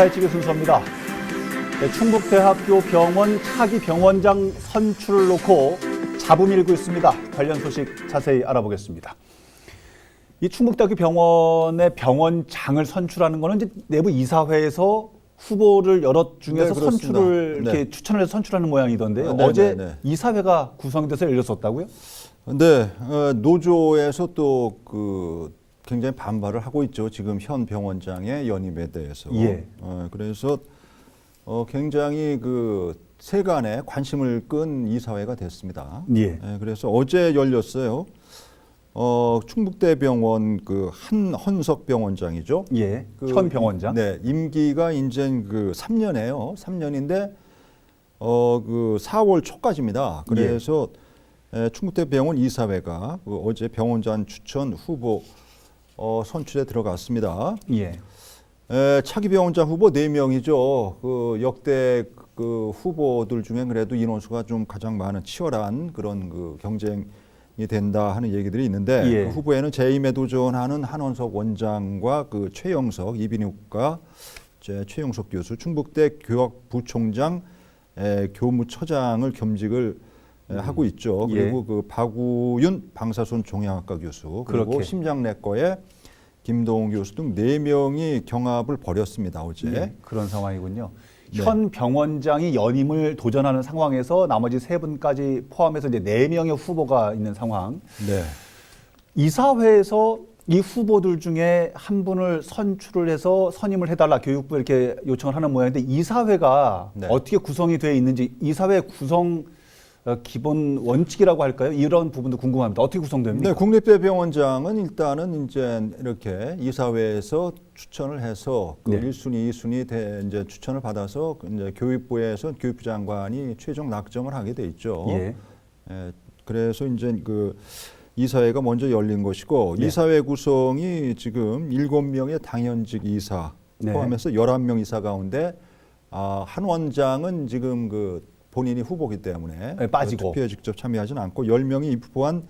파헤치기 순서입니다. 네, 충북대학교 병원 차기 병원장 선출을 놓고 잡음이 일고 있습니다. 관련 소식 자세히 알아보겠습니다. 이 충북대학교 병원의 병원장을 선출하는 거는 이제 내부 이사회에서 후보를 여러 중에서 네, 선출을 네. 이렇게 추천을 해서 선출하는 모양이던데요. 네, 어제 네. 이사회가 구성돼서 열렸었다고요? 네, 노조에서 또 굉장히 반발을 하고 있죠. 지금 현 병원장의 연임에 대해서. 예. 그래서 굉장히 세간에 관심을 끈 이사회가 됐습니다. 예. 그래서 어제 열렸어요. 충북대병원 한헌석 병원장이죠. 예. 현 병원장. 네, 임기가 이제 3년이에요. 3년인데 4월 초까지입니다. 그래서 충북대병원 이사회가 어제 병원장 추천 후보 선출에 들어갔습니다. 예. 차기 병원장 후보 4명이죠. 역대 후보들 중에 그래도 인원수가 좀 가장 많은 치열한 그런 경쟁이 된다 하는 얘기들이 있는데 예. 그 후보에는 재임에 도전하는 한원석 원장과 최영석 이비인후과 최영석 교수, 충북대 교학부총장 교무처장을 겸직을 하고 있죠. 그리고 박우윤 방사선 종양학과 교수, 그리고 그렇게. 심장내과의 김동훈 교수 등 4명이 경합을 벌였습니다. 어제. 네, 그런 상황이군요. 네. 현 병원장이 연임을 도전하는 상황에서 나머지 3분까지 포함해서 이제 4명의 후보가 있는 상황. 네. 이사회에서 이 후보들 중에 한 분을 선출을 해서 선임을 해달라 교육부에 이렇게 요청을 하는 모양인데 이사회가 네. 어떻게 구성이 되어 있는지 이사회 구성 기본 원칙이라고 할까요? 이런 부분도 궁금합니다. 어떻게 구성됩니까? 네, 국립대병원장은 일단은 이제 이렇게 이사회에서 추천을 해서 네. 1순위, 2순위 이제 추천을 받아서 이제 교육부에서 교육부 장관이 최종 낙점을 하게 돼 있죠. 예. 그래서 이제 이사회가 먼저 열린 것이고 네. 이사회 구성이 지금 7명의 당연직 이사 네. 포함해서 11명 이사 가운데 한 원장은 지금 본인이 후보기 때문에 네, 빠지고. 투표에 직접 참여하지는 않고 10명이 입후보한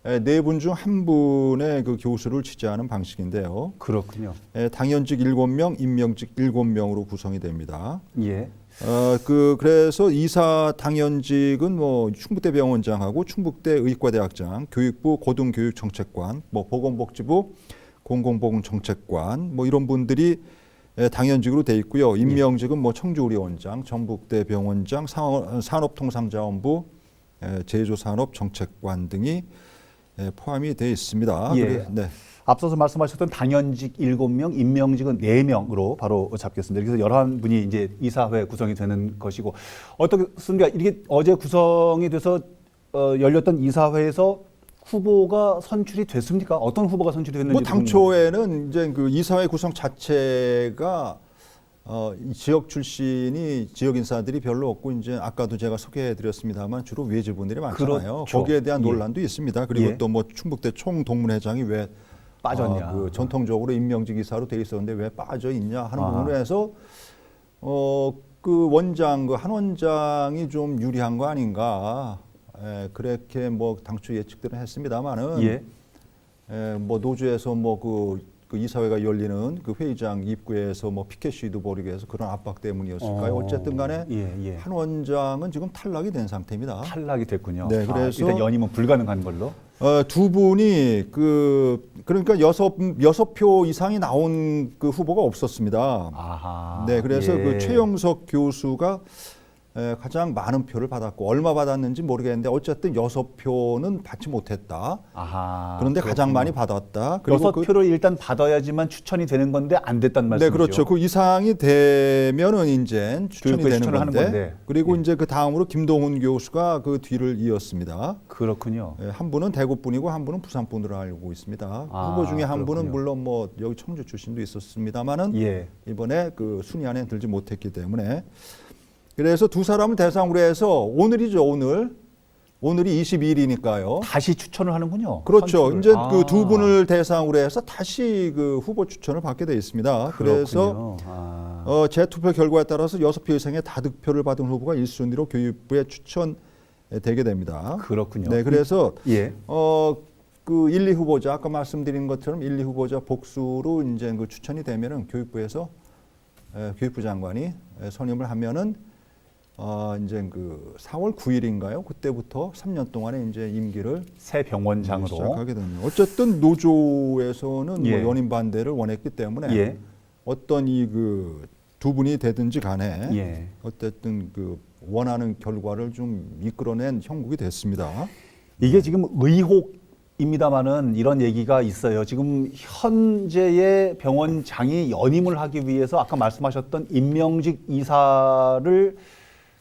4분 중 1분의 교수를 취재하는 방식인데요. 그렇군요. 당연직 7명, 임명직 7명으로 구성이 됩니다. 예. 그래서 이사 당연직은 충북대병원장하고 충북대 의과대학장, 교육부 고등교육정책관, 보건복지부 공공보건정책관 이런 분들이 당연직으로 돼 있고요. 임명직은 청주의료원장, 전북대 병원장, 산업통상자원부, 제조산업정책관 등이 포함이 되어 있습니다. 예. 네. 앞서서 말씀하셨던 당연직 7명, 임명직은 4명으로 바로 잡겠습니다. 그래서 11분이 이제 이사회 구성이 되는 것이고 어떻습니까? 이게 어제 구성이 돼서 열렸던 이사회에서 후보가 선출이 됐습니까? 어떤 후보가 선출이 됐는지 당초에는 이제 이사회 구성 자체가 지역 출신이 지역 인사들이 별로 없고 이제 아까도 제가 소개해드렸습니다만 주로 외지분들이 많잖아요. 그렇죠. 거기에 대한 논란도 있습니다. 그리고 예. 또 충북대 총동문회장이 왜 빠졌냐? 전통적으로 임명직 이사로 돼 있었는데 왜 빠져 있냐 하는 부분에서 원장 한 원장이 좀 유리한 거 아닌가? 그렇게 당초 예측들은 했습니다만은 예. 노조에서 그 이사회가 열리는 회의장 입구에서 피켓 시위도 벌이게 해서 그런 압박 때문이었을까요? 어쨌든 간에 예. 한 원장은 지금 탈락이 된 상태입니다. 탈락이 됐군요. 네, 그래서 일단 연임은 불가능한 걸로. 두 분이 그러니까 여섯 표 이상이 나온 후보가 없었습니다. 아하. 네, 그래서 예. 최영석 교수가 가장 많은 표를 받았고 얼마 받았는지 모르겠는데 어쨌든 6표는 받지 못했다. 아하. 그런데 가장 많이 받았다. 그리고 6표를 일단 받아야지만 추천이 되는 건데 안 됐단 말씀이죠. 네, 그렇죠. 그 이상이 되면은 이제 추천이 되는 추천을 하는 건데. 그리고 이제 그 다음으로 김동훈 교수가 그 뒤를 이었습니다. 그렇군요. 한 분은 대구 분이고 한 분은 부산 분으로 알고 있습니다. 후보 중에 한 분은 물론 여기 청주 출신도 있었습니다만은 예. 이번에 순위 안에 들지 못했기 때문에 그래서 두 사람을 대상으로 해서 오늘이죠. 오늘이 22일이니까요. 다시 추천을 하는군요. 그렇죠. 선출을. 이제 두 분을 대상으로 해서 다시 후보 추천을 받게 되어 있습니다. 그래서 재투표 결과에 따라서 6표 이상의 다득표를 받은 후보가 1순위로 교육부에 추천되게 됩니다. 그렇군요. 네, 그래서 예. 1, 2 후보자 아까 말씀드린 것처럼 1, 2 후보자 복수로 이제 추천이 되면은 교육부에서 교육부 장관이 선임을 하면은 이제 그 4월 9일인가요? 그때부터 3년 동안의 이제 임기를 새 병원장으로 시작하게 됩니다. 어쨌든 노조에서는 예. 뭐 연임 반대를 원했기 때문에 예. 어떤 이 그 두 분이 되든지 간에 예. 어쨌든 그 원하는 결과를 좀 이끌어낸 형국이 됐습니다. 이게 지금 의혹입니다만은 이런 얘기가 있어요. 지금 현재의 병원장이 연임을 하기 위해서 아까 말씀하셨던 임명직 이사를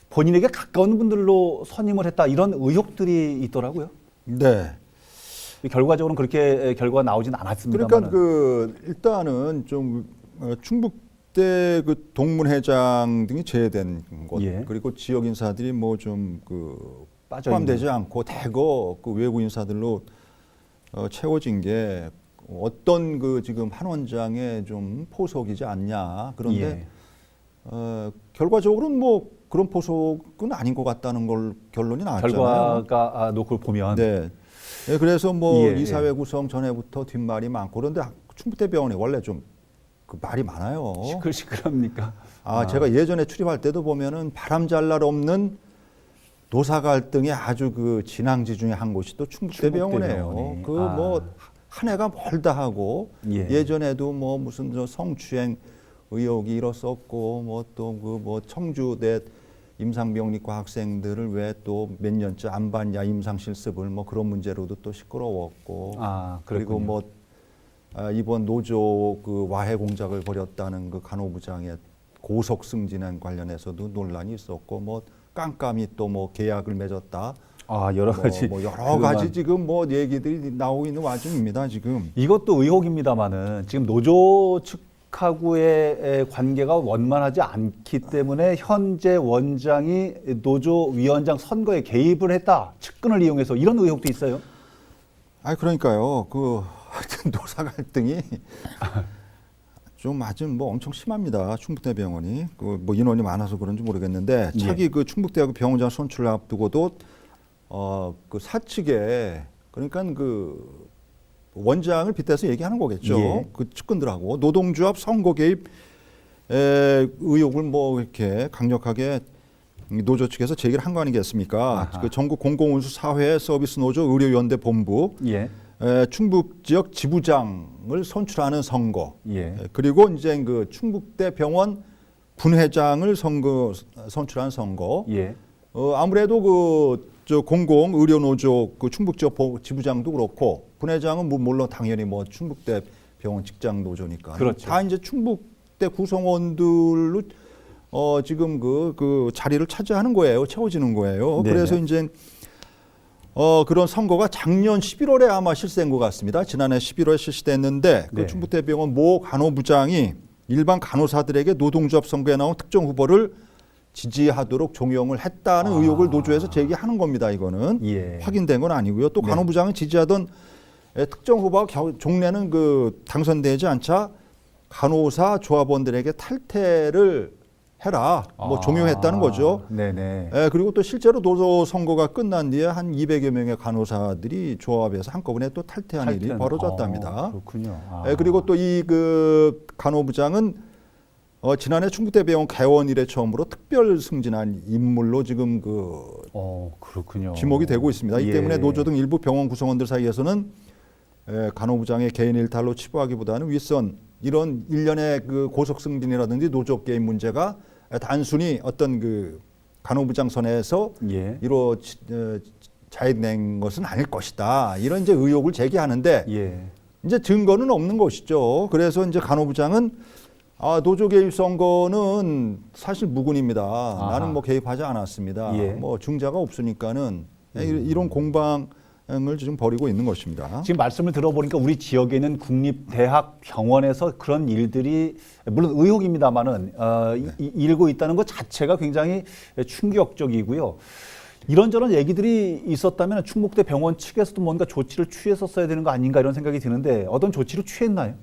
본인에게 가까운 분들로 선임을 했다 이런 의혹들이 있더라고요. 네. 결과적으로는 그렇게 결과가 나오진 않았습니다만. 그러니까 그 일단은 좀 충북대 그 동문회장 등이 제외된 곳 예. 그리고 지역 인사들이 뭐 좀 그 빠져 포함되지 않고 대거 그 외부 인사들로 채워진 게 어떤 그 지금 한 원장의 좀 포석이지 않냐. 그런데 예. 결과적으로는 뭐 그런 포석은 아닌 것 같다는 걸 결론이 나왔잖아요. 결과가 놓고 보면 네. 네, 그래서 뭐 예, 이사회 구성 전에부터 뒷말이 많고 그런데 충북대병원이 원래 좀 그 말이 많아요. 시끌시끌합니까? 제가 예전에 출입할 때도 보면은 바람 잘 날 없는 노사 갈등의 아주 그 진앙지 중에 한 곳이 또 충북대병원이에요. 충북대병원이. 그 뭐 한 해가 멀다 하고 예. 예전에도 뭐 무슨 저 성추행 의혹이 일었었고 뭐 또 그 뭐 청주대 임상병리과 학생들을 왜 또 몇 년째 안 받냐 임상 실습을 뭐 그런 문제로도 또 시끄러웠고 그리고 뭐 이번 노조 그 와해 공작을 벌였다는 그 간호부장의 고속 승진안 관련해서도 논란이 있었고 뭐 깜깜이 또 뭐 계약을 맺었다. 여러 가지 뭐 여러 가지 지금 뭐 얘기들이 나오고 있는 와중입니다 지금. 이것도 의혹입니다만은 지금 노조 측하고의 관계가 원만하지 않기 때문에 현재 원장이 노조 위원장 선거에 개입을 했다 측근을 이용해서 이런 의혹도 있어요. 그러니까요 그 하여튼 노사 갈등이 좀 아주 뭐 엄청 심합니다. 충북대병원이 그 뭐 인원이 많아서 그런지 모르겠는데 차기 그 충북대학 병원장 선출을 앞두고도 그 사측에 그러니까 그 원장을 빗대서 얘기하는 거겠죠. 예. 그 측근들하고 노동조합 선거 개입 의혹을 뭐 이렇게 강력하게 노조 측에서 제기를 한 거 아니겠습니까? 그 전국 공공운수 사회 서비스 노조 의료연대 본부 예. 충북 지역 지부장을 선출하는 선거, 예. 그리고 이제 그 충북대 병원 분회장을 선출한 선거. 예. 아무래도 그 저 공공 의료 노조 그 충북 지역 지부장도 그렇고 분회장은 뭐 물론 당연히 뭐 충북대 병원 직장 노조니까. 그렇죠. 다 이제 충북대 구성원들로 지금 그 자리를 차지하는 거예요. 채워지는 거예요. 네네. 그래서 이제 그런 선거가 작년 11월에 아마 실시된 것 같습니다. 지난해 11월에 실시됐는데 그 네. 충북대병원 모 간호부장이 일반 간호사들에게 노동조합 선거에 나온 특정 후보를 지지하도록 종용을 했다는 의혹을 노조에서 제기하는 겁니다. 이거는 예. 확인된 건 아니고요. 또 네. 간호부장이 지지하던 특정 후보가 종래는 그 당선되지 않자 간호사 조합원들에게 탈퇴를 해라. 뭐 종용했다는 거죠. 네네. 그리고 또 실제로 노조 선거가 끝난 뒤에 한 200여 명의 간호사들이 조합에서 한꺼번에 또 탈퇴한 일이 벌어졌답니다. 그렇군요. 그리고 또 이 그 간호부장은 지난해 충북대병원 개원 이래 처음으로 특별 승진한 인물로 지금 그렇군요. 지목이 되고 있습니다. 이 예. 때문에 노조 등 일부 병원 구성원들 사이에서는 간호부장의 개인 일탈로 치부하기보다는 윗선 이런 일련의 그 고속 승진이라든지 노조 개입 문제가 단순히 어떤 그 간호부장 선에서 예. 자해낸 것은 아닐 것이다. 이런 이제 의혹을 제기하는데 예. 이제 증거는 없는 것이죠. 그래서 이제 간호부장은 노조 개입 선거는 사실 무근입니다. 나는 뭐 개입하지 않았습니다. 예. 뭐 증자가 없으니까는 이런 공방을 지금 벌이고 있는 것입니다. 지금 말씀을 들어보니까 우리 지역에 있는 국립대학 병원에서 그런 일들이 물론 의혹입니다만은 일고 있다는 것 자체가 굉장히 충격적이고요. 이런저런 얘기들이 있었다면 충북대 병원 측에서도 뭔가 조치를 취했었어야 되는 거 아닌가 이런 생각이 드는데 어떤 조치를 취했나요?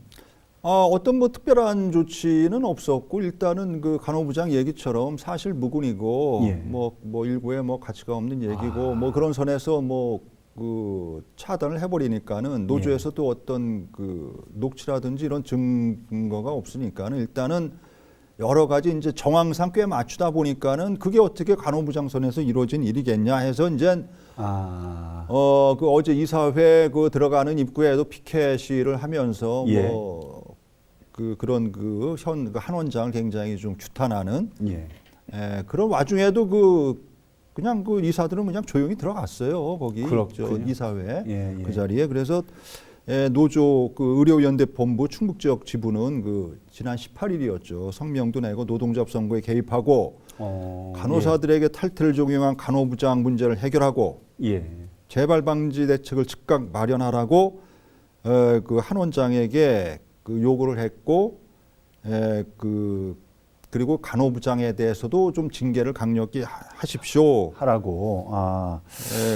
어떤 뭐 특별한 조치는 없었고 일단은 그 간호부장 얘기처럼 사실 무근이고 예. 뭐 일부에 뭐 가치가 없는 얘기고 뭐 그런 선에서 뭐 그 차단을 해버리니까는 노조에서도 어떤 그 녹취라든지 이런 증거가 없으니까는 일단은 여러 가지 이제 정황상 꽤 맞추다 보니까는 그게 어떻게 간호부장선에서 이루어진 일이겠냐 해서 이제 그 어제 이사회 그 들어가는 입구에도 피켓 시위를 하면서 예. 그런 현 한 원장을 굉장히 좀 규탄하는 예. 그런 와중에도 그냥 그 이사들은 그냥 조용히 들어갔어요. 거기 저 이사회 그 자리에. 그래서 노조 그 의료연대 본부 충북 지역 지부는 그 지난 18일이었죠. 성명도 내고 노동조합 선거에 개입하고 간호사들에게 탈퇴를 적용한 간호부장 문제를 해결하고 재발 방지 대책을 즉각 마련하라고 그 한 원장에게 그 요구를 했고 그리고 간호부장에 대해서도 좀 징계를 강력히 하십시오. 하라고.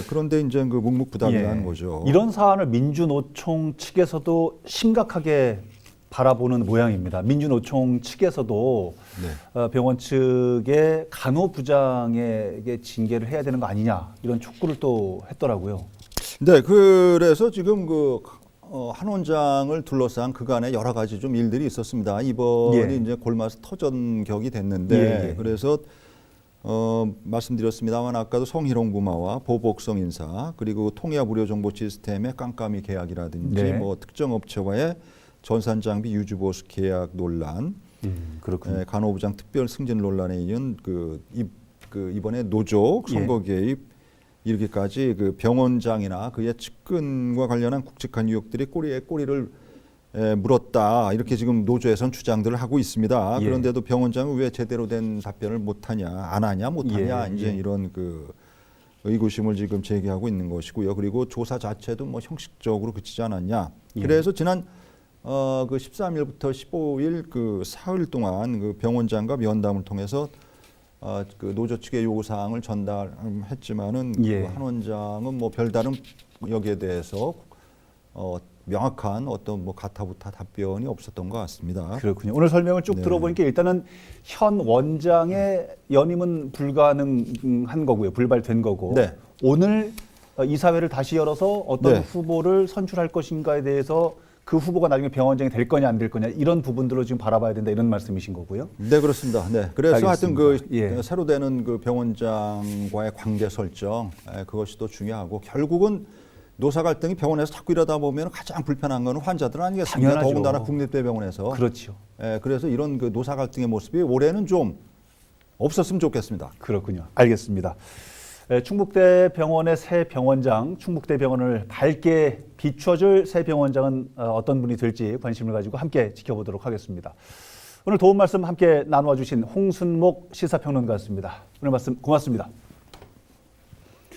그런데 이제 그 묵묵부답이라는 거죠. 이런 사안을 민주노총 측에서도 심각하게 바라보는 모양입니다. 민주노총 측에서도 병원 측의 간호부장에게 징계를 해야 되는 거 아니냐 이런 촉구를 또 했더라고요. 네, 그래서 지금 한 원장을 둘러싼 그간에 여러 가지 좀 일들이 있었습니다. 이번이 이제 골마서 터전격이 됐는데 그래서 말씀드렸습니다만 아까도 성희롱 부마와 보복성 인사 그리고 통합 의료 정보 시스템의 깜깜이 계약이라든지 뭐 특정 업체와의 전산 장비 유지 보수 계약 논란, 간호부장 특별 승진 논란에 이은 이번에 노조 선거 개입 이렇게까지 그 병원장이나 그의 측근과 관련한 굵직한 의혹들이 꼬리에 꼬리를 물었다. 이렇게 지금 노조에서는 주장들을 하고 있습니다. 그런데도 병원장은 왜 제대로 된 답변을 못하냐, 안 하냐, 못하냐 이제 이런 그 의구심을 지금 제기하고 있는 것이고요. 그리고 조사 자체도 뭐 형식적으로 그치지 않았냐. 그래서 지난 그 13일부터 15일 그 사흘 동안 그 병원장과 면담을 통해서 그 노조 측의 요구 사항을 전달했지만은 한 원장은 뭐 별다른 여기에 대해서 명확한 어떤 뭐 가타부타 답변이 없었던 것 같습니다. 그렇군요. 오늘 설명을 쭉 들어보니까 일단은 현 원장의 연임은 불가능한 거고요. 불발된 거고. 오늘 이사회를 다시 열어서 어떤 후보를 선출할 것인가에 대해서 그 후보가 나중에 병원장이 될 거냐 안 될 거냐 이런 부분들로 지금 바라봐야 된다 이런 말씀이신 거고요. 네, 그렇습니다. 네, 그래서 하여튼 새로 되는 그 병원장과의 관계 설정 그것이 또 중요하고 결국은 노사 갈등이 병원에서 자꾸 이러다 보면 가장 불편한 거는 환자들 아니겠습니까? 당연하죠. 더군다나 국립대병원에서. 그렇죠. 그래서 이런 그 노사 갈등의 모습이 올해는 좀 없었으면 좋겠습니다. 그렇군요. 알겠습니다. 충북대 병원의 새 병원장, 충북대 병원을 밝게 비춰줄 새 병원장은 어떤 분이 될지 관심을 가지고 함께 지켜보도록 하겠습니다. 오늘 도움 말씀 함께 나누어 주신 홍순목 시사평론가였습니다. 오늘 말씀 고맙습니다.